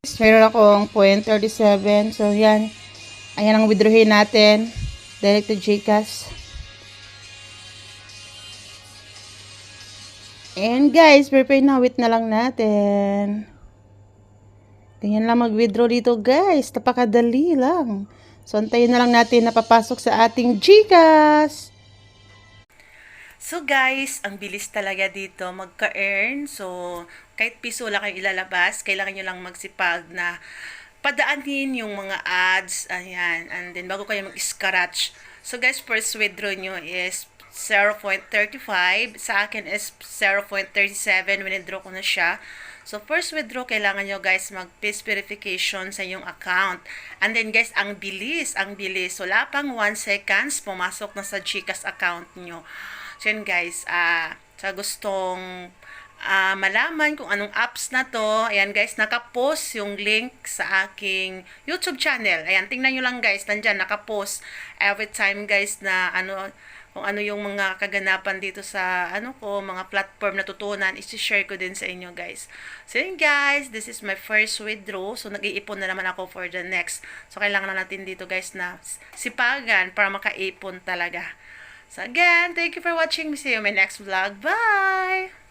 Meron akong 0.37. So, yan. Ayan ang withdrawin natin. Direct to GCash. And guys, prepare na. Wait na lang natin. Ganyan lang mag-withdraw dito guys. Napakadali lang. So, antayin na lang natin na papasok sa ating GCash. So guys, ang bilis talaga dito magka-earn. So, kahit piso lang kayo ilalabas, kailangan nyo lang magsipag na padaanin yung mga ads. Ayan. And then, bago kayo mag-scratch. So guys, first withdraw nyo is 0.35. Sa akin is 0.37. Withdraw ko na siya. So, first withdraw, kailangan nyo guys mag-face verification sa inyong account. And then guys, ang bilis, ang bilis. So, wala pang 1 seconds, pumasok na sa GCash account nyo. So, yun guys, sa gustong malaman kung anong apps na to, ayan guys, nakapost yung link sa aking YouTube channel. Ayan, tingnan nyo lang guys, nandyan, nakapost every time guys na kung ano yung mga kaganapan dito sa mga platform na tutunan, isi-share ko din sa inyo guys. So yun guys, this is my first withdraw. So nag-iipon na naman ako for the next. So kailangan na natin dito guys na sipagan para makaipon talaga. So again, thank you for watching. See you in my next vlog. Bye!